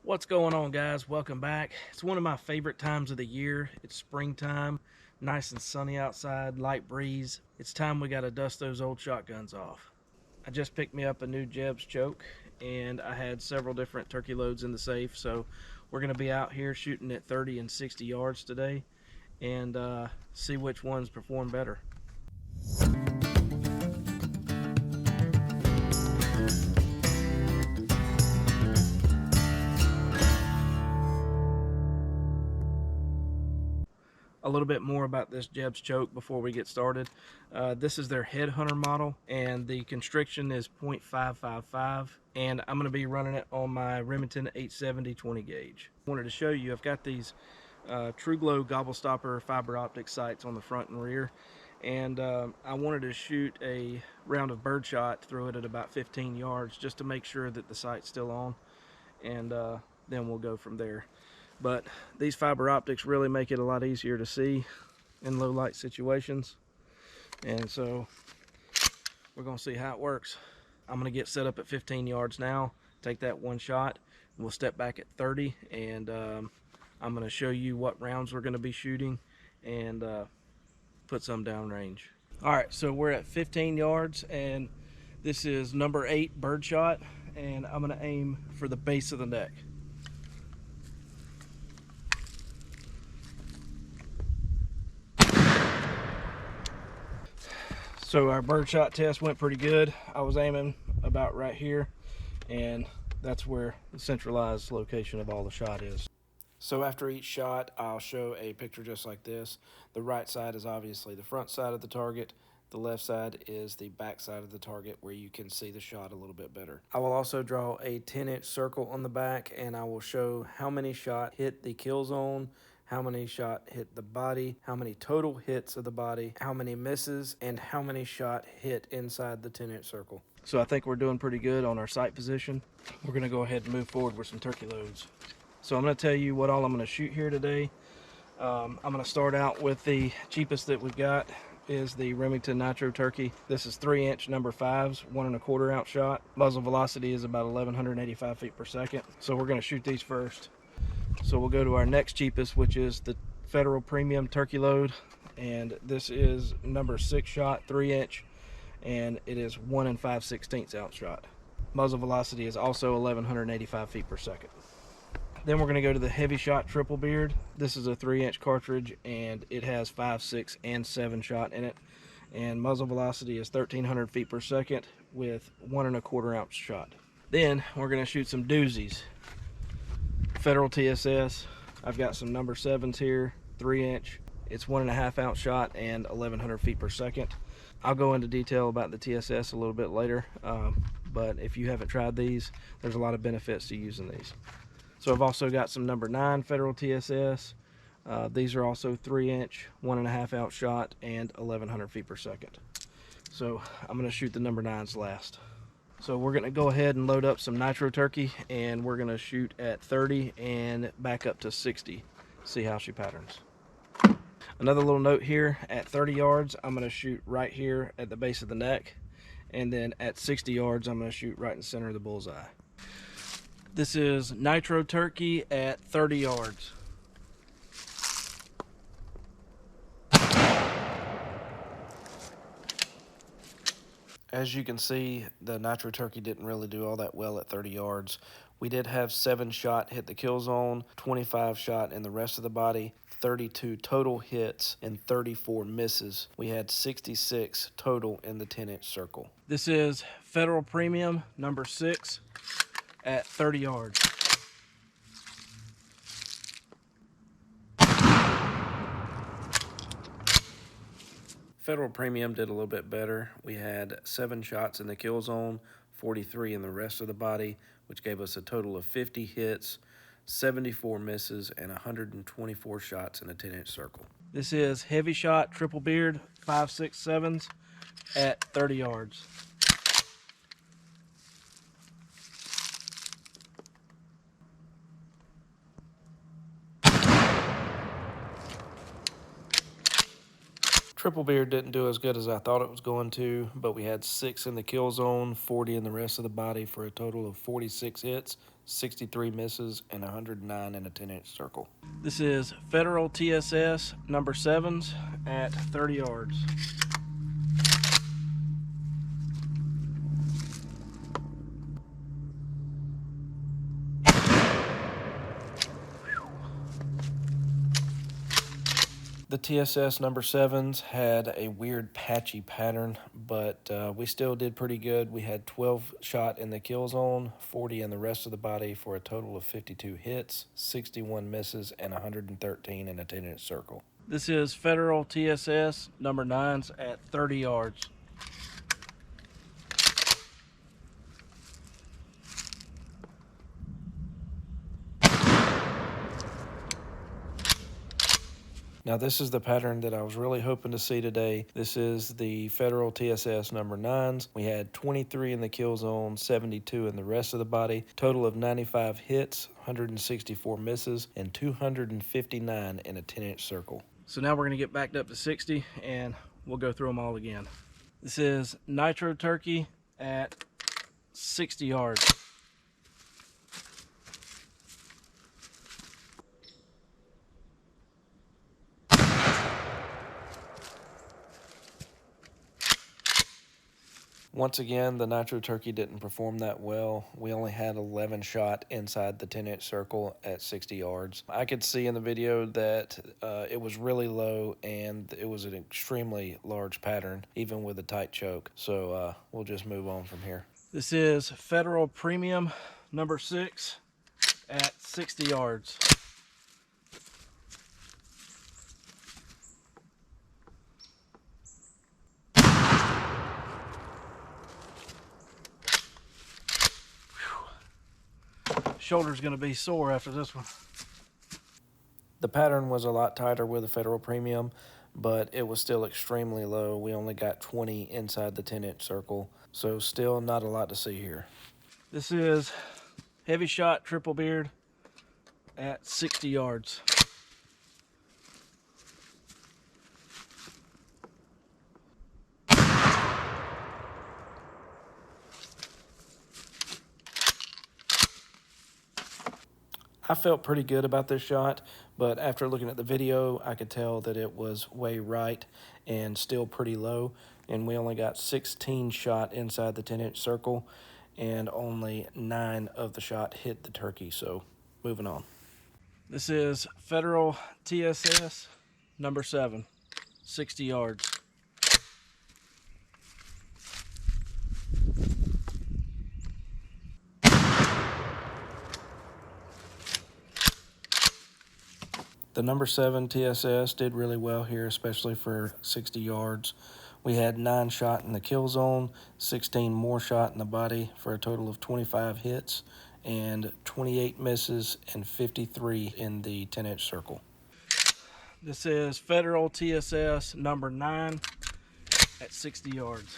What's going on, guys? Welcome back. It's one of my favorite times of the year. It's springtime, nice and sunny outside, light breeze. It's time we got to dust those old shotguns off. I just picked me up a new Jebs choke, and I had several different turkey loads in the safe, so we're going to be out here shooting at 30 and 60 yards today and see which ones perform better. A little bit more about this Jebs choke before we get started. This is their Headhunter model, and the constriction is .555, and I'm going to be running it on my Remington 870 20 gauge. I wanted to show you, I've got these True Glow gobble stopper fiber optic sights on the front and rear, and I wanted to shoot a round of birdshot, throw it at about 15 yards just to make sure that the sight's still on, and then we'll go from there. But these fiber optics really make it a lot easier to see in low light situations, and so we're going to see how it works. I'm going to get set up at 15 yards now, take that one shot, and we'll step back at 30, and I'm going to show you what rounds we're going to be shooting and put some downrange. All right, so we're at 15 yards, and this is number 8 birdshot, and I'm going to aim for the base of the neck. So our birdshot test went pretty good. I was aiming about right here, and that's where the centralized location of all the shot is. So after each shot, I'll show a picture just like this. The right side is obviously the front side of the target. The left side is the back side of the target where you can see the shot a little bit better. I will also draw a 10-inch circle on the back, and I will show how many shot hit the kill zone, how many shot hit the body, how many total hits of the body, how many misses, and how many shot hit inside the 10-inch circle. So I think we're doing pretty good on our sight position. We're going to go ahead and move forward with some turkey loads. So I'm going to tell you what all I'm going to shoot here today. I'm going to start out with the cheapest that we've got is the Remington Nitro Turkey. This is 3-inch number 5s, 1 1/4 ounce shot. Muzzle velocity is about 1185 feet per second. So we're going to shoot these first. So we'll go to our next cheapest, which is the Federal Premium Turkey Load, and this is number 6 shot, 3-inch, and it is 1 5/16 ounce shot. Muzzle velocity is also 1185 feet per second. Then we're going to go to the Hevi-Shot Triple Beard. This is a 3-inch cartridge, and it has 5, 6, and 7 shot in it, and muzzle velocity is 1300 feet per second with 1 1/4 ounce shot. Then we're going to shoot some doozies. Federal TSS. I've got some number 7s here, 3-inch. It's 1 1/2 ounce shot and 1100 feet per second. I'll go into detail about the TSS a little bit later, but if you haven't tried these, there's a lot of benefits to using these. So I've also got some number 9 Federal TSS. These are also 3-inch, 1 1/2 ounce shot and 1100 feet per second. So I'm going to shoot the number 9s last. So we're going to go ahead and load up some Nitro Turkey, and we're going to shoot at 30 and back up to 60, see how she patterns. Another little note here, at 30 yards, I'm going to shoot right here at the base of the neck, and then at 60 yards, I'm going to shoot right in the center of the bullseye. This is Nitro Turkey at 30 yards. As you can see, the Nitro Turkey didn't really do all that well at 30 yards. We did have 7 shot hit the kill zone, 25 shot in the rest of the body, 32 total hits, and 34 misses. We had 66 total in the 10-inch circle. This is Federal Premium number 6 at 30 yards. Federal Premium did a little bit better. We had 7 shots in the kill zone, 43 in the rest of the body, which gave us a total of 50 hits, 74 misses, and 124 shots in a 10-inch circle. This is Hevi-Shot Triple Beard 5.67s at 30 yards. Triple Beard didn't do as good as I thought it was going to, but we had 6 in the kill zone, 40 in the rest of the body for a total of 46 hits, 63 misses, and 109 in a 10-inch circle. This is Federal TSS number 7s at 30 yards. The TSS number 7s had a weird patchy pattern, but we still did pretty good. We had 12 shot in the kill zone, 40 in the rest of the body for a total of 52 hits, 61 misses, and 113 in a 10-inch circle. This is Federal TSS number 9s at 30 yards. Now this is the pattern that I was really hoping to see today. This is the Federal TSS number 9s. We had 23 in the kill zone, 72 in the rest of the body. Total of 95 hits, 164 misses, and 259 in a 10-inch circle. So now we're going to get backed up to 60 and we'll go through them all again. This is Nitro Turkey at 60 yards. Once again, the Nitro Turkey didn't perform that well. We only had 11 shot inside the 10-inch circle at 60 yards. I could see in the video that it was really low and it was an extremely large pattern, even with a tight choke. So we'll just move on from here. This is Federal Premium number 6 at 60 yards. Shoulder's going to be sore after this one. The pattern was a lot tighter with the Federal Premium, but it was still extremely low. We only got 20 inside the 10-inch circle, so still not a lot to see here. This is Hevi-Shot Triple Beard at 60 yards. I felt pretty good about this shot, but after looking at the video, I could tell that it was way right and still pretty low, and we only got 16 shot inside the 10-inch circle, and only 9 of the shot hit the turkey, so moving on. This is Federal TSS number 7, 60 yards. The number 7 TSS did really well here, especially for 60 yards. We had 9 shot in the kill zone, 16 more shot in the body for a total of 25 hits, and 28 misses and 53 in the 10-inch circle. This is Federal TSS number 9 at 60 yards.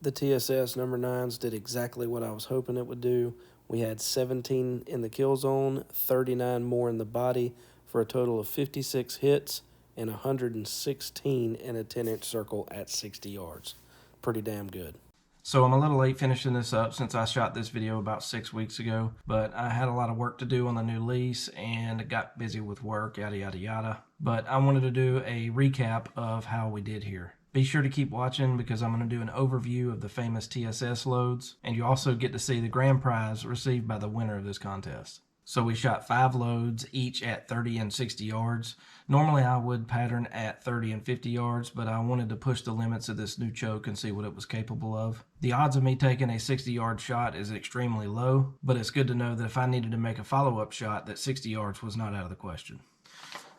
The TSS number 9s did exactly what I was hoping it would do. We had 17 in the kill zone, 39 more in the body for a total of 56 hits and 116 in a 10-inch circle at 60 yards. Pretty damn good. So I'm a little late finishing this up since I shot this video about 6 weeks ago, but I had a lot of work to do on the new lease and got busy with work, yada, yada, yada. But I wanted to do a recap of how we did here. Be sure to keep watching because I'm going to do an overview of the famous TSS loads, and you also get to see the grand prize received by the winner of this contest. So we shot 5 loads, each at 30 and 60 yards. Normally I would pattern at 30 and 50 yards, but I wanted to push the limits of this new choke and see what it was capable of. The odds of me taking a 60-yard shot is extremely low, but it's good to know that if I needed to make a follow-up shot, that 60 yards was not out of the question.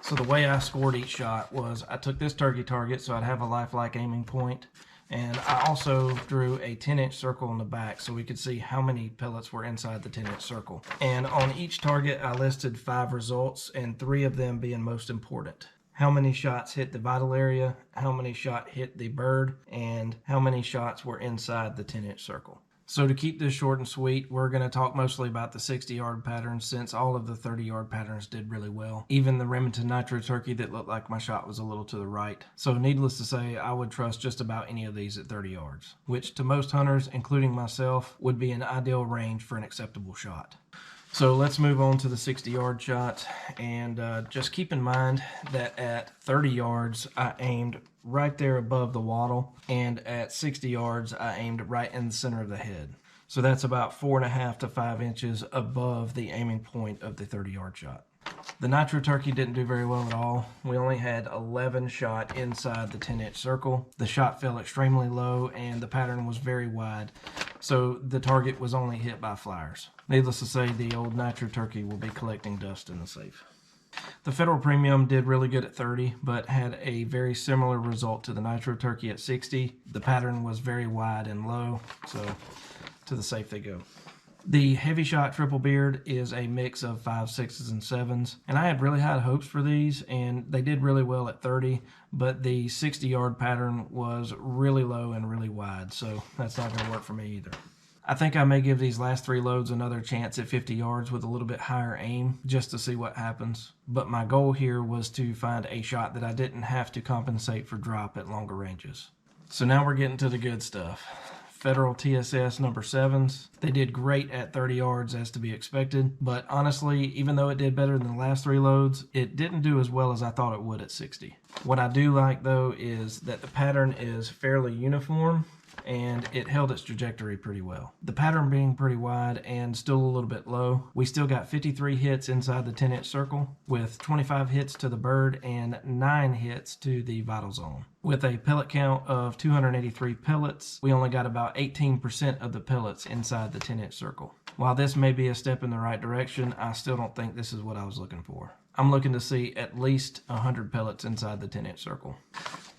So the way I scored each shot was I took this turkey target so I'd have a lifelike aiming point, and I also drew a 10-inch circle in the back so we could see how many pellets were inside the 10-inch circle. And on each target I listed 5 results, and 3 of them being most important. How many shots hit the vital area, how many shots hit the bird, and how many shots were inside the 10-inch circle. So to keep this short and sweet, we're going to talk mostly about the 60-yard patterns since all of the 30-yard patterns did really well. Even the Remington Nitro Turkey that looked like my shot was a little to the right. So needless to say, I would trust just about any of these at 30 yards, which to most hunters, including myself, would be an ideal range for an acceptable shot. So let's move on to the 60-yard shot, and just keep in mind that at 30 yards I aimed right there above the wattle, and at 60 yards I aimed right in the center of the head. So that's about 4.5 to 5 inches above the aiming point of the 30-yard shot. The Nitro Turkey didn't do very well at all. We only had 11 shot inside the 10-inch circle. The shot fell extremely low and the pattern was very wide, so the target was only hit by flyers. Needless to say, the old Nitro Turkey will be collecting dust in the safe. The Federal Premium did really good at 30, but had a very similar result to the Nitro Turkey at 60. The pattern was very wide and low, so to the safe they go. The Hevi-Shot Triple Beard is a mix of 5, 6s, and 7s, and I had really high hopes for these, and they did really well at 30, but the 60-yard pattern was really low and really wide, so that's not going to work for me either. I think I may give these last 3 loads another chance at 50 yards with a little bit higher aim just to see what happens, but my goal here was to find a shot that I didn't have to compensate for drop at longer ranges. So now we're getting to the good stuff. Federal TSS number 7s. They did great at 30 yards as to be expected, but honestly, even though it did better than the last 3 loads, it didn't do as well as I thought it would at 60. What I do like though is that the pattern is fairly uniform and it held its trajectory pretty well. The pattern being pretty wide and still a little bit low, we still got 53 hits inside the 10-inch circle with 25 hits to the bird and 9 hits to the vital zone. With a pellet count of 283 pellets, we only got about 18% of the pellets inside the 10-inch circle. While this may be a step in the right direction, I still don't think this is what I was looking for. I'm looking to see at least 100 pellets inside the 10-inch circle.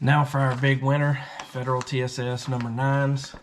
Now for our big winner, Federal TSS number 9s.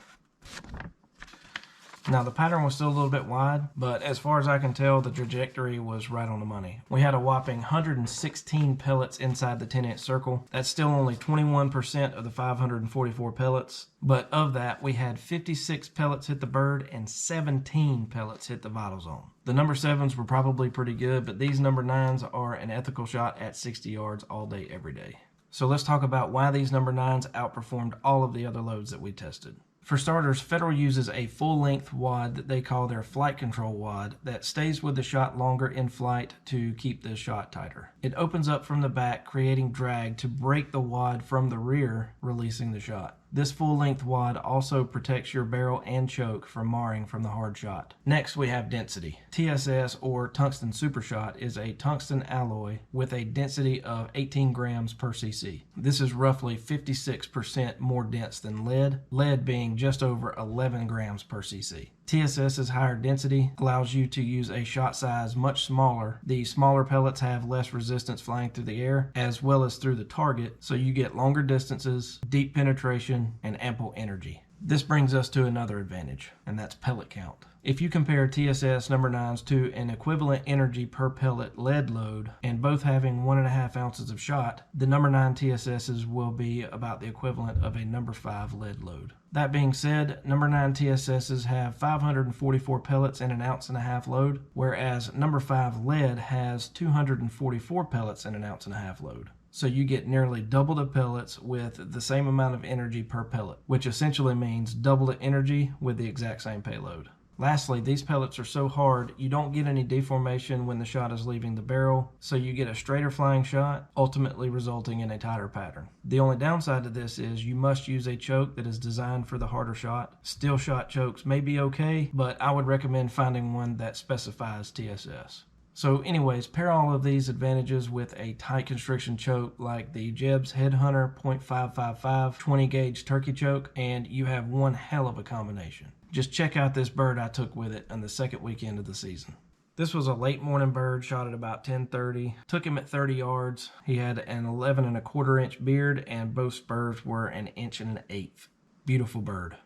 Now the pattern was still a little bit wide, but as far as I can tell, the trajectory was right on the money. We had a whopping 116 pellets inside the 10-inch circle. That's still only 21% of the 544 pellets, but of that, we had 56 pellets hit the bird and 17 pellets hit the vital zone. The number 7s were probably pretty good, but these number 9s are an ethical shot at 60 yards all day, every day. So let's talk about why these number 9s outperformed all of the other loads that we tested. For starters, Federal uses a full-length wad that they call their flight control wad that stays with the shot longer in flight to keep the shot tighter. It opens up from the back, creating drag to break the wad from the rear, releasing the shot. This full-length wad also protects your barrel and choke from marring from the hard shot. Next, we have density. TSS, or tungsten super shot, is a tungsten alloy with a density of 18 grams per cc. This is roughly 56% more dense than lead being just over 11 grams per cc. TSS's higher density allows you to use a shot size much smaller. The smaller pellets have less resistance flying through the air as well as through the target, so you get longer distances, deep penetration, and ample energy. This brings us to another advantage, and that's pellet count. If you compare TSS number 9s to an equivalent energy per pellet lead load, and both having 1.5 ounces of shot, the number 9 TSSs will be about the equivalent of a number 5 lead load. That being said, number 9 TSSs have 544 pellets in an 1.5 ounce load, whereas number 5 lead has 244 pellets in an 1.5 ounce load. So you get nearly double the pellets with the same amount of energy per pellet, which essentially means double the energy with the exact same payload. Lastly, these pellets are so hard, you don't get any deformation when the shot is leaving the barrel, so you get a straighter flying shot, ultimately resulting in a tighter pattern. The only downside to this is you must use a choke that is designed for the harder shot. Steel shot chokes may be okay, but I would recommend finding one that specifies TSS. So anyways, pair all of these advantages with a tight constriction choke like the Jebs Headhunter .555 20 gauge turkey choke, and you have one hell of a combination. Just check out this bird I took with it on the second weekend of the season. This was a late morning bird, shot at about 10:30. Took him at 30 yards. He had an 11.25 inch beard and both spurs were 1 1/8 inches. Beautiful bird.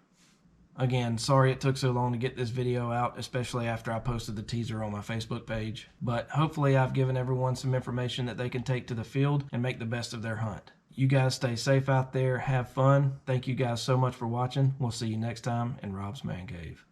Again, sorry it took so long to get this video out, especially after I posted the teaser on my Facebook page. But hopefully I've given everyone some information that they can take to the field and make the best of their hunt. You guys stay safe out there. Have fun. Thank you guys so much for watching. We'll see you next time in Rob's Man Cave.